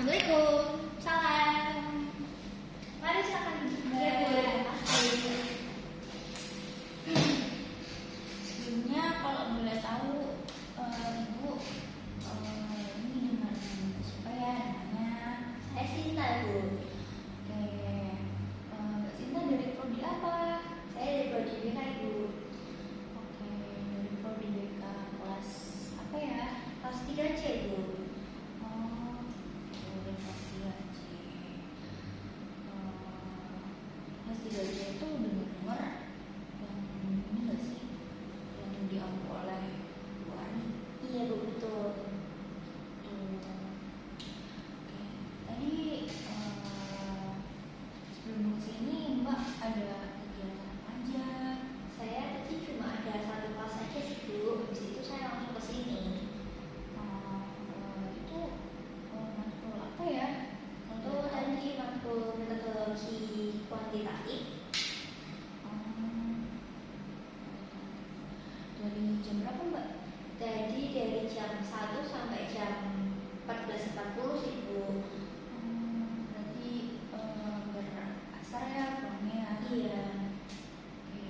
Salam. Mari silakan. Sebelumnya kalau boleh tahu Ibu ini dengan siapa ya namanya? Saya Sinta, Bu. Oke, Mbak Sinta dari prodi apa? Saya dari prodi BK, Bu. Oke, dari prodi BK kelas apa ya? Kelas 3C, Bu. Oh, boleh kelas 3C. Kelas 3C itu dengar yang ini nggak sih? Yang diambil oleh Bu Ani? Iya, Bu, betul. Oke, tadi sebelum kesini Mbak ada kegiatan apa aja? Saya tadi cuma ada satu kelas aja sih, Bu. Habis itu saya langsung ke sini. Itu matkul apa ya? Itu tadi matkul metodologi kuantitatif. Dari jam berapa Mbak? Jadi dari jam 1 sampai jam 14.40 sih, Bu. Berarti berasar ya pulangnya? Iya. Oke.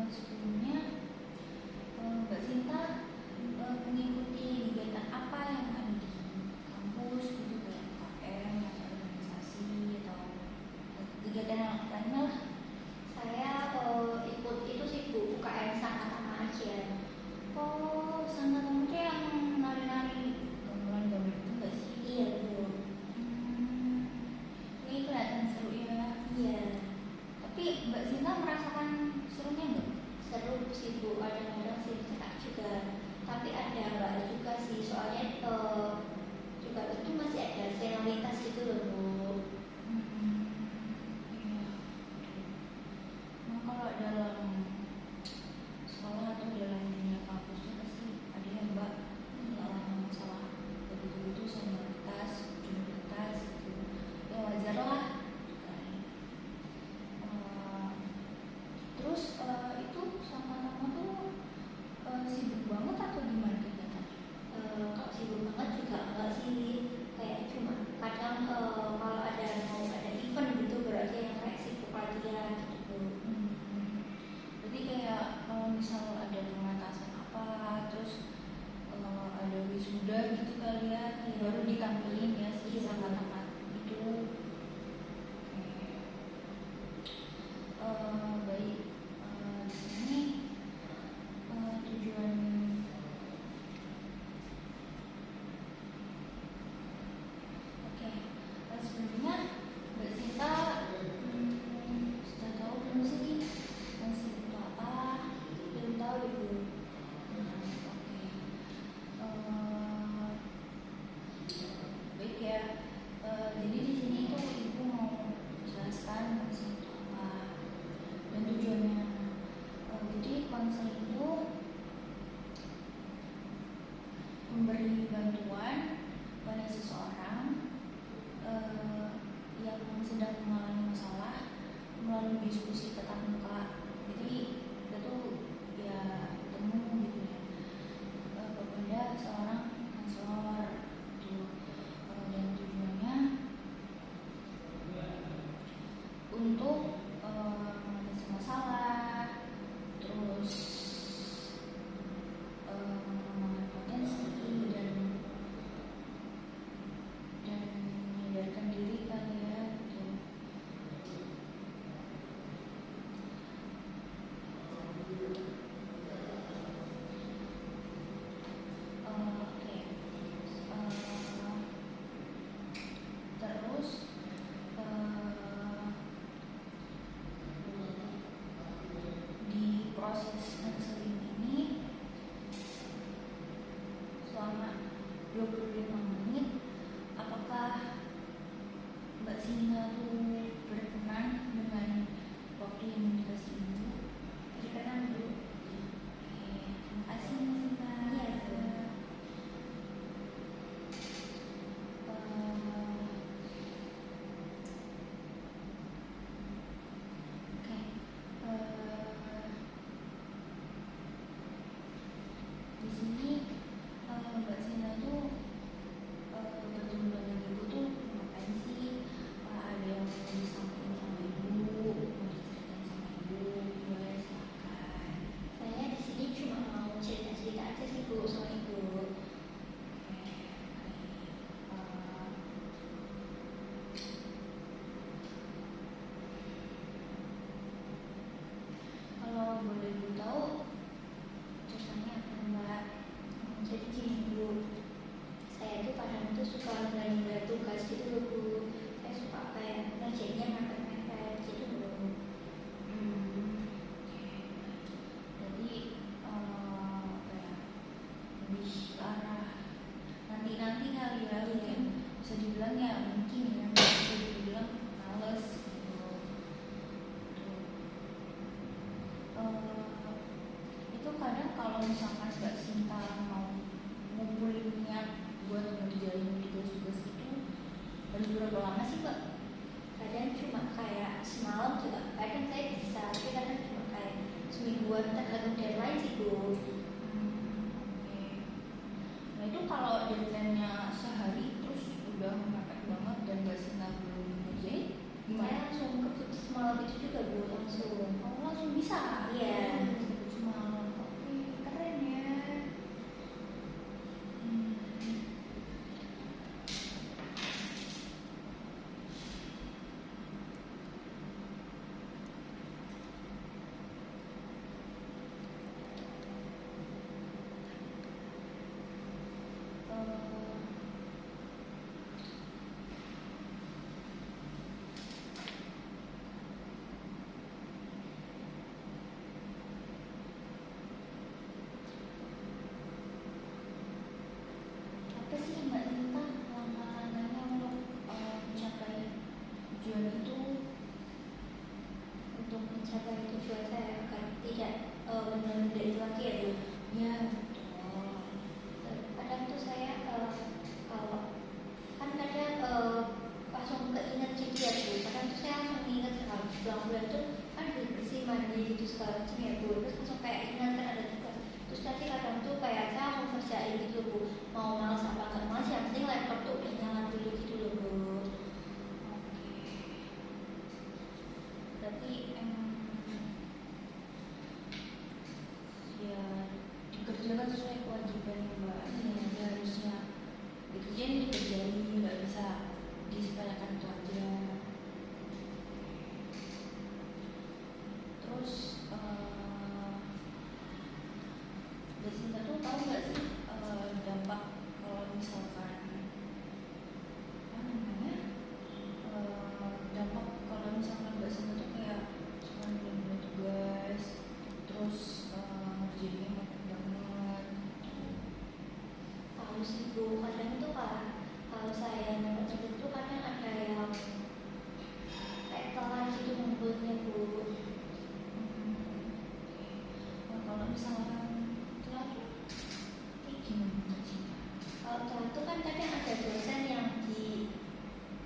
Sebelumnya Mbak Sinta mengikuti kegiatan apa yang ada di kampus gitu kayak KKN atau organisasi atau kegiatan yang lainnya lah? Saya ikut itu sih, Bu, UKM sama aja. Oh, sangat kamu tuh yang nari-nari gamelan-gamelan itu nggak sih? Iya, Bu. Ini kelihatan seru ya. Iya. Tapi Mbak Sinta merasakan serunya nggak? Seru sih, Bu, kadang-kadang sih cetak juga, tapi ada enggak juga sih, soalnya juga itu masih ada senioritas gitu loh, Bu. Iya. Nah, kalau dalam sekolah atau dalam dunia kampus itu pasti ada ya Mbak masalah begitu-begitu senioritas, junioritas gitu. Ya wajar lah. Terus itu sama-sama tuh sibuk banget atau gimana kegiatannya? Kalau sibuk banget juga enggak sih, kayak cuma kadang kalau mau ada event gitu berarti yang kayak sibuk latihan gitu, Bu. Berarti kayak kalau misal ada pementasan apa, terus ada wisuda gitu kali ya, baru ditampilin ya si angkat-angkat itu. Baik, di sini tujuan sebelumnya Mbak Sinta sudah tahu belum sih masih itu apa? Belum tahu, Ibu. Baik ya. Jadi di sini tuh Ibu mau jelaskan konseling itu apa dan tujuannya. Jadi konseling itu memberi bantuan pada seseorang yang sedang mengalami masalah melalui diskusi tatap muka. Jadi kita tuh ya ketemu gitu ya kepada seorang konselor gitu. Dan tujuannya untuk mengatasi masalah, terus mengembangkan potensi dan menyadarkan diri kali ya gitu. Oke. Terus di proses konseling ini selama 25 menit, apakah Mbak Sinta tuh berkenan dengan waktu yang dikasih Ibu? Berkenan, Bu. eh, itu kadang kalau misalkan Mbak Sinta mau ngumpulin niat buat ngerjain tugas-tugas itu harus berapa lama sih Mbak? Kadang cuma kayak semalam juga kadang saya bisa, tapi kadang cuma kayak semingguan, tergantung deadline sih Bu. Oke. Nah itu kalau deadline-nya sehari terus udah mepet banget dan Mbak Sinta belum ngerjain Saya gimana? langsung kebut semalam itu juga Bu, langsung. Oh langsung bisa? Iya. Semalam. Oke, keren ya. Hmm. Apa sih Mbak Sinta langkah-langkahnya untuk mencapai tujuan itu? Untuk mencapai tujuan saya agar tidak menunda itu lagi ya Bu. Ya betul. Kadang tuh saya kalau kan kadang langsung keinget gitu ya Bu. Kadang tuh saya langsung ingat kalau pulang bulan tuh kan bersih mandi gitu segala macam ya Bu. Terus langsung kayak ingat kan ada tugas. Terus nanti kadang tuh kayak saya langsung kerjain gitu Bu. Mau malas apa enggak malas, yang penting laptop tuh udah nyala dulu gitu loh Bu. Oke. Berarti emang ya dikerjakan sesuai kewajiban ya Mbak. Ya harusnya dikerjain, nggak bisa disepelekan itu aja. Terus Mbak Sinta tuh tahu nggak sih dampak kalau misalkan apa namanya dampak kalau misalkan Mbak Sinta tuh kayak misalkan belum punya tugas terus ngerjainnya mepet banget gitu. Tahu sih Bu, kadang tuh kalau saya nonton itu kadang ada yang kayak telat gitu ngumpulnya Bu. Nah, kalau misalkan telat tuh kayak gimana Mbak Sinta? Kalau telat tuh kan kadang ada dosen yang di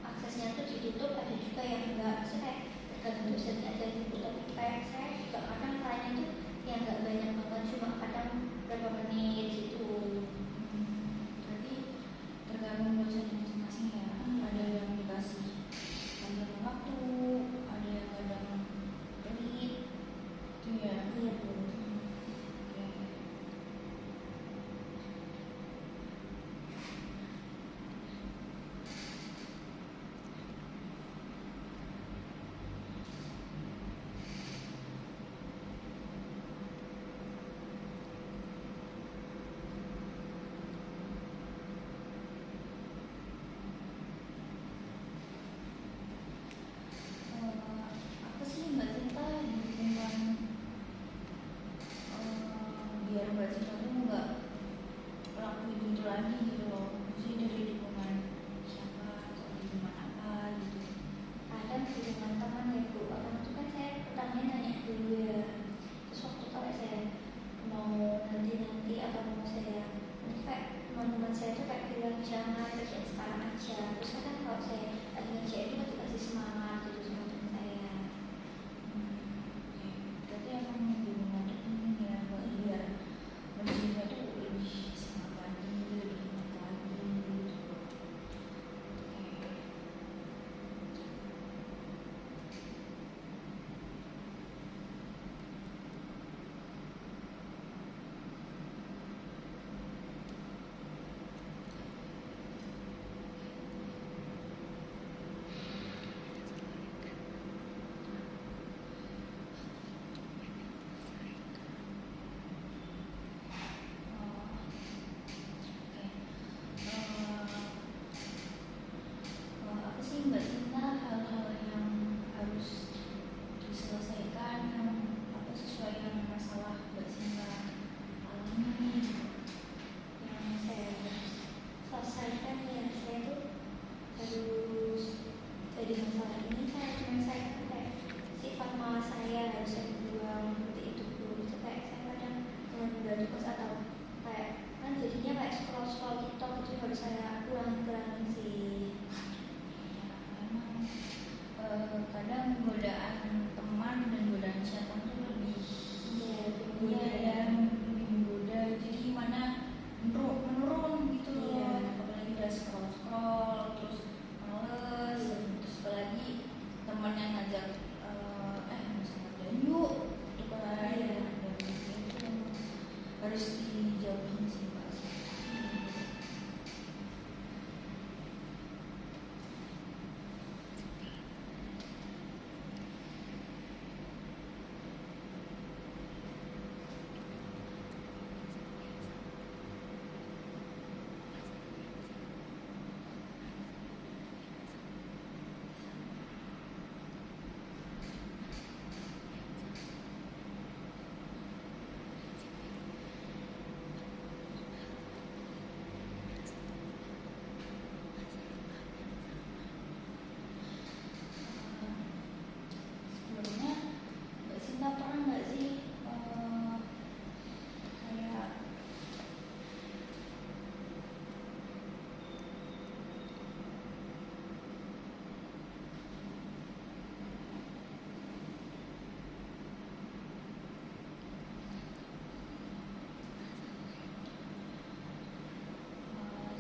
aksesnya tuh ditutup, ada juga yang enggak. Saya kayak tergantung dosennya aja gitu. Tapi kayak saya juga kadang lainnya tuh yang enggak banyak banget, cuma kadang berapa menit gitu. Berarti tergantung dosen masing-masing ya. Ada yang dikasih tambahan waktu, ada yang kadang pelit, itu ya. Iya Bu. Oke. Apa sih Mbak Sinta dukungan biar Mbak Sinta tuh nggak lakuin itu lagi gitu loh, maksudnya dari dukungan siapa atau dukungan apa gitu. Kadang di teman-teman ya Bu, kadang tuh kan saya pertanyaan nanya dulu ya. Terus waktu kalau saya mau nanti atau mau saya nanti kayak teman-teman saya tuh kayak bilang jangan kerjain sekarang aja. Terus kadang kalau saya lagi ngerjain itu kan dikasih semangat gitu sama teman saya. Oke. Berarti emang dukungan itu penting ya Mbak, biar ngerjainnya tuh lebih semangat lagi, lebih menggoda ya, lebih menggoda. Jadi mana menurun gitu loh. Iya. Apalagi udah scroll scroll terus males. Iya. Terus apalagi teman yang ngajak misalnya dan yuk gitu kan. Iya. Dan itu emang harus dijauhin sih Mbak. Sebelumnya Mbak Sinta pernah nggak sih kayak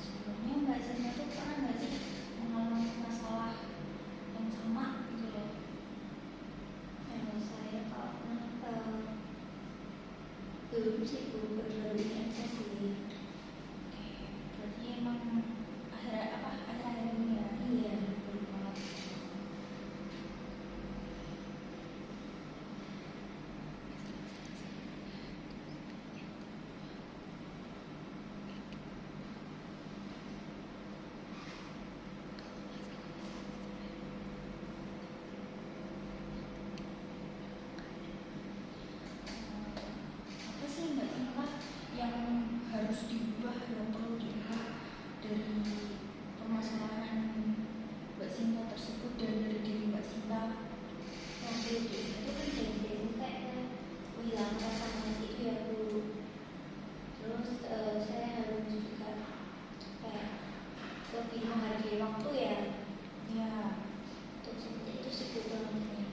sebelumnya Mbak Sinta tuh pernah nggak sih mengalami masalah yang sama gitu loh? Kalau saya belum sih, baru ini aja sih. Oke, berarti emang akhir-akhir ini ya? Iya. Baru banget. Apa sih Mbak Sinta yang harus diubah, yang perlu diubah dari permasalahan Mbak Sinta tersebut dan dari diri Mbak Sinta? Waktu itu kan jadi kayak hilang rasa malas itu ya Bu. Terus saya harus juga kayak lebih menghargai waktu ya. Ya, Untuk seperti itu sih Bu banget.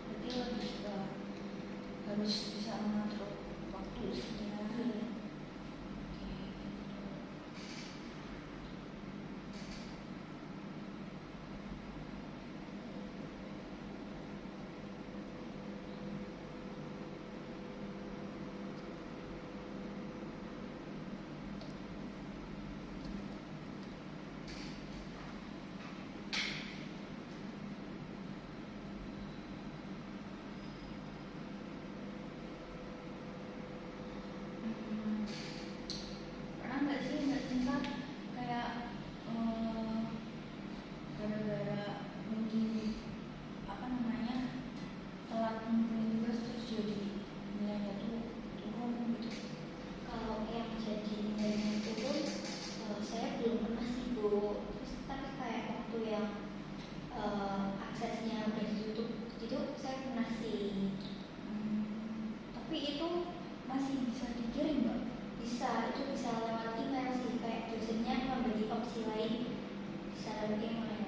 berarti lebih ke harus bisa mengatur waktu sih ya. Iya. Pernah nggak sih Mbak Sinta kayak gara-gara mungkin apa namanya telat ngumpulin tugas terus jadi nilainya tuh turun gitu? Kalau yang jadi nilainya turun, saya belum pernah sih Bu. Terus tapi kayak waktu yang aksesnya udah ditutup gitu, saya pernah sih. Tapi itu masih bisa dikirim Mbak? Bisa, itu bisa lewat email sih, kayak dosennya memberi opsi lain bisa lewat email.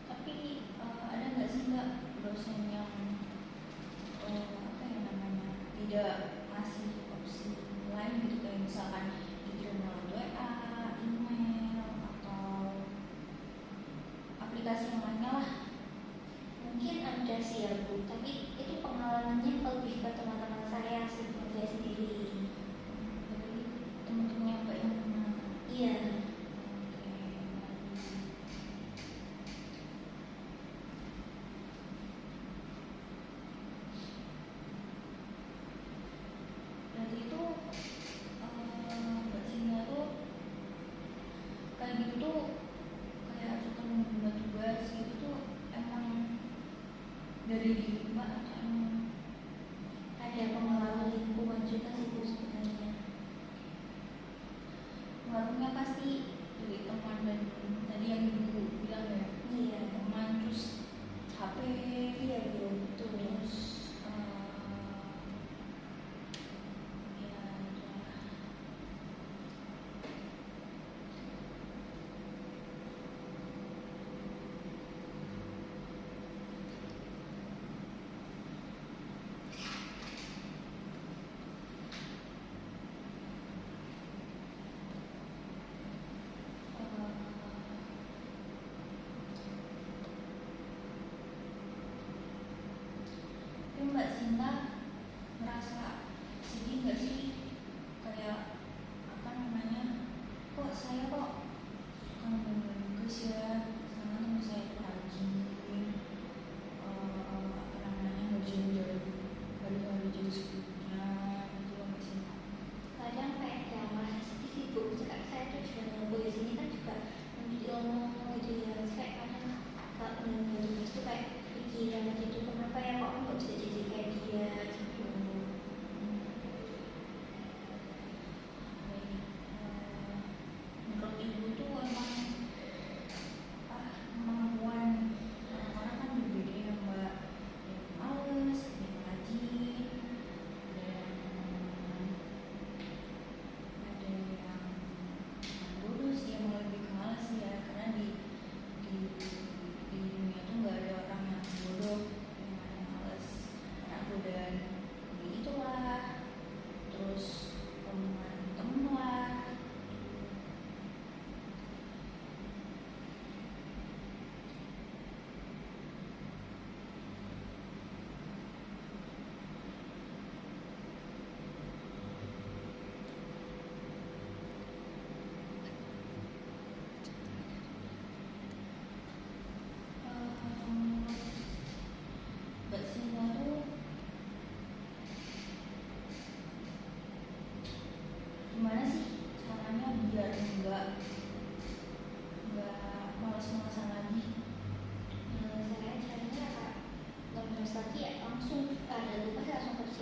Tapi ada nggak sih Mbak dosen yang apa ya namanya tidak ngasih opsi lain gitu kayak misalkan dikirim melalui WA, email atau aplikasi yang lainnya lah? Mungkin ada sih ya Bu, tapi itu pengalamannya lebih ke teman-teman saya sih, bukan saya sendiri. Jadi teman-temannya Mbak yang mana? Iya. Berarti itu Mbak Sinta tuh kayak gitu tuh kayak suka menunda tugas gitu tuh emang dari diri Mbak atau emang Ada pengalaman lingkungan juga sih Bu sebenarnya. pengaruhnya pasti dari teman dan tadi yang Ibu bilang ya? Iya. Teman terus HP, Iya Bu, betul. terus ya itulah.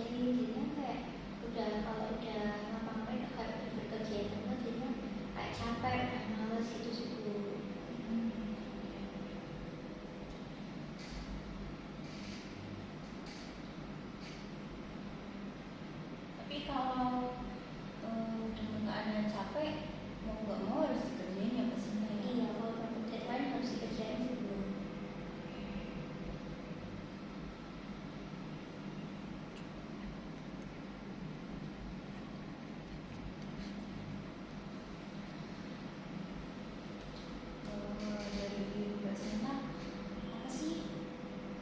materi, jadinya kayak udah kalau udah ngapa-ngapain kayak udah berkegiatan banget, jadinya kayak capek, udah males gitu sih Bu. Tapi kalau dengan keadaan capek, mau nggak mau harus dikerjain ya pastinya ya. Iya, kalau mepet deadline harus dikerjain sih Bu. Dari Mbak Sinta, apa sih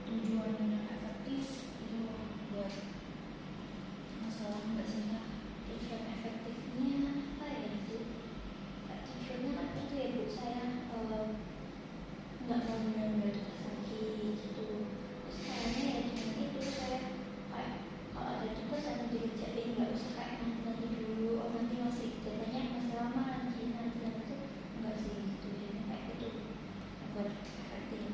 tujuan yang efektif itu buat masalah Mbak Sinta? Tujuan efektifnya apa ya itu? Tujuannya kan itu ya Bu, saya nggak mau benar-benar sakit gitu. Terus caranya ya dengan itu saya kayak kalau ada tugas saya nanti kerjain, nggak usah kayak nanti dulu, oh nanti masih deadline-nya masih lama, nanti itu enggak sih gitu, jadi kayak itu buat efektif.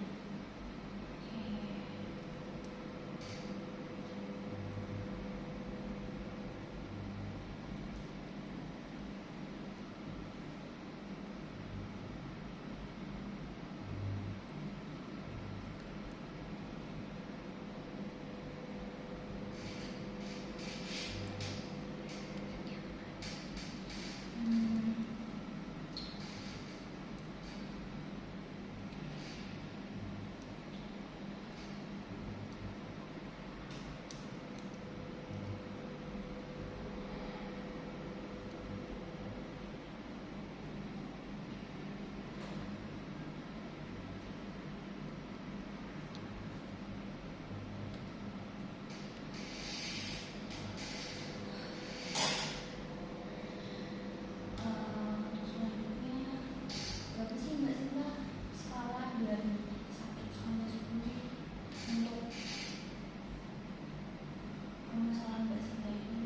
Terus selanjutnya, berapa sih Mbak Sinta skala dari 1 sampai 10 untuk permasalahan Mbak Sinta ini?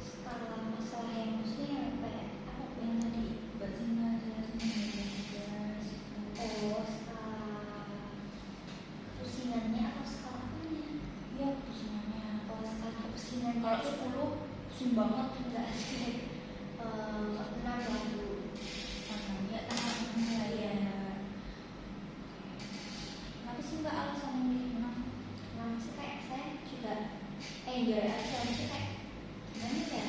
Skala masalah yang maksudnya yang kayak apa Bu, yang tadi? Mbak Sinta jelasin dari tugas itu. Oh, skala pusingannya atau skala apanya? Iya, pusingannya. Oh, skala pusingannya Kalau itu 10 pusing banget. enggak sih, 6 lah Bu. Ya, tangannya ya. Kenapa sih Mbak alasan milih 6? Nah, maksudnya kayak saya juga enjoy aja, maksudnya kayak gimana ya,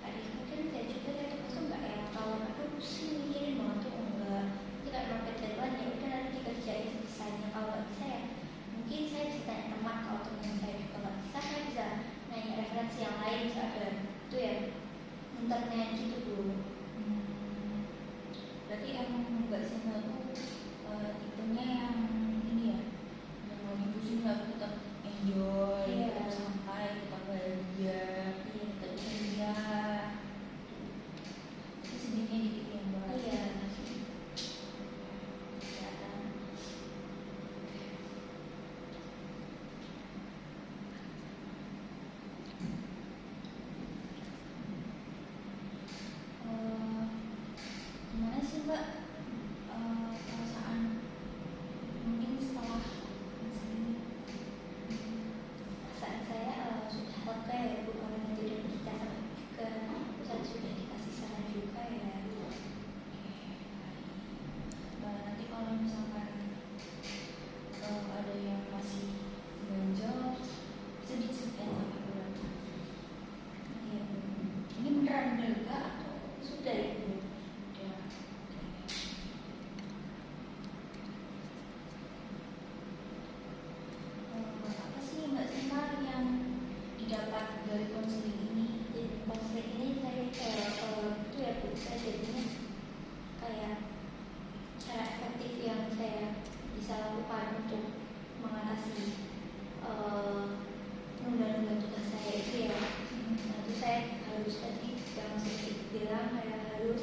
ada mungkin saya juga kayak tugas tuh enggak yang kalau aduh pusing mikirin banget tuh enggak, itu kayak mepet deadline ya udah nanti dikerjain selesainya. Kalau nggak bisa ya mungkin saya bisa tanya teman, kalau teman saya juga nggak bisa saya bisa nanya referensi yang lain, bisa ada itu ya internet gitu Bu. Berarti emang Mbak Sinta tuh tipenya yang ini ya, yang lagi pusing tapi tetap enjoy, Iya. tetap santai, tetap bahagia, Iya. tetap ceria. Tapi sedihnya dikit ya Mbak. Iya. Kelihatan. Gimana sih Mbak perasaan mungkin setelah masa ini? Perasaan saya sudah lega ya Bu, kalau nanti udah menikah sama juga, saya sudah dikasih saran juga ya. Nanti kalau misalkan ada yang masih ganjel, bisa diceritain sama bulan. Iya Bu. Ini beneran lega atau Sudah ya Bu. udah? Apa sih Mbak Sinta yang didapat dari konseling ini? Jadi konseling ini saya itu ya Bu, saya jadinya kayak cara efektif yang saya bisa lakukan untuk mengatasi nunda-nunda tugas saya itu ya. Nanti saya harus tadi yang sedikit bilang saya harus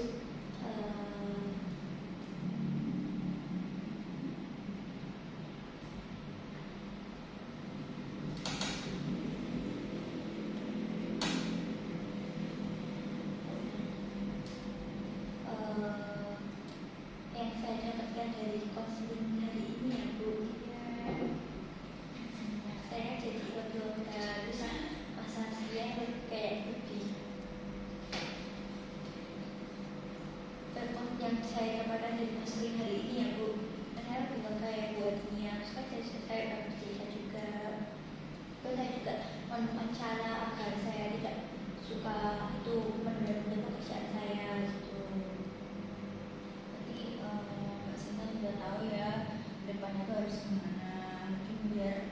yang saya dapatkan dari konseling hari ini ya Bu, saya depannya tuh harus gimana, mungkin biar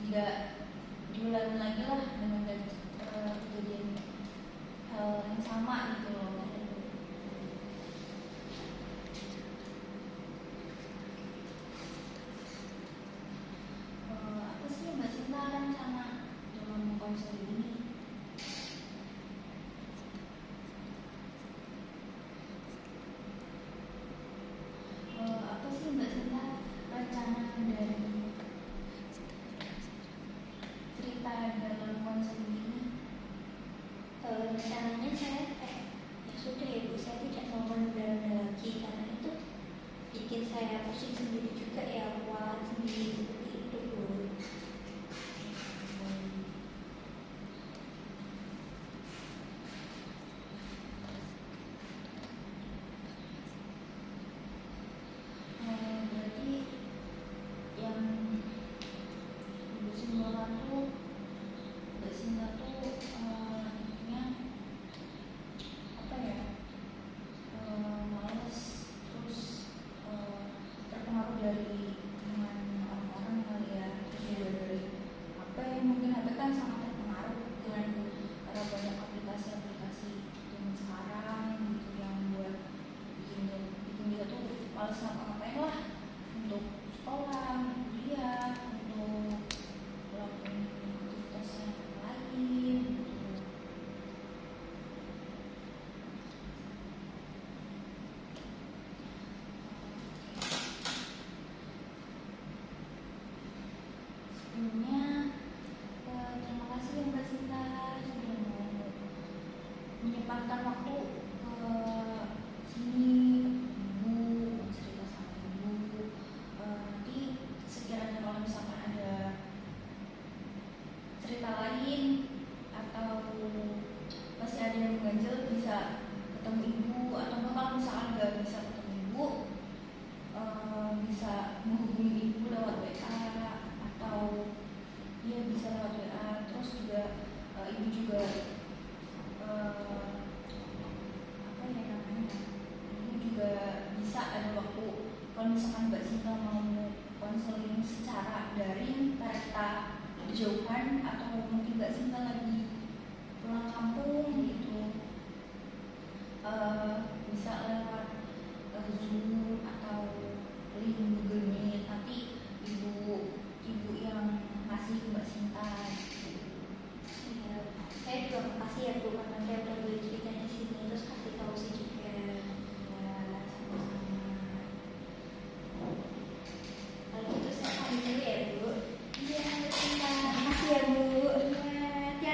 tidak diulangi lagi lah dengan kejadian hal yang sama gitu loh. Apa sih Mbak Sinta rencana dalam konser ini? Apa sih Mbak Sinta rencana dari cerita dalam konser ini? Rencananya saya ya sudah ya Bu, saya tidak mau menunda lagi karena itu bikin saya pusing sendiri juga ya, kuat sendiri seperti itu Bu. Berarti yang Ibu simpulkan tuh Mbak Sinta tuh intinya apa ya, males, terus terpengaruh dari teman orang-orang kali ya, terus juga dari HP, mungkin HP kan sangat terpengaruh dengan karena banyak aplikasi-aplikasi zaman sekarang gitu yang buat bikin dia tuh males ngapa-ngapain lah, untuk sekolah, untuk kuliah, untuk melakukan aktivitas yang lain gitu. Sebelumnya terima kasih ya Mbak Sinta sudah mau menyempatkan waktu ke sini Ibu, cerita sama Ibu. Nanti sekiranya kalau misalkan ada cerita lain atau masih ada yang mengganjal bisa ketemu Ibu, atau enggak kalau misalkan nggak bisa ketemu Ibu bisa menghubungi Ibu lewat WA, atau iya bisa lewat WA. Terus juga Ibu juga apa ya namanya, Ibu juga bisa ada waktu kalau misalkan Mbak Sinta mau konseling secara daring karena kita jauhan, atau mungkin Mbak Sinta lagi pulang kampung gitu, bisa lewat Zoom atau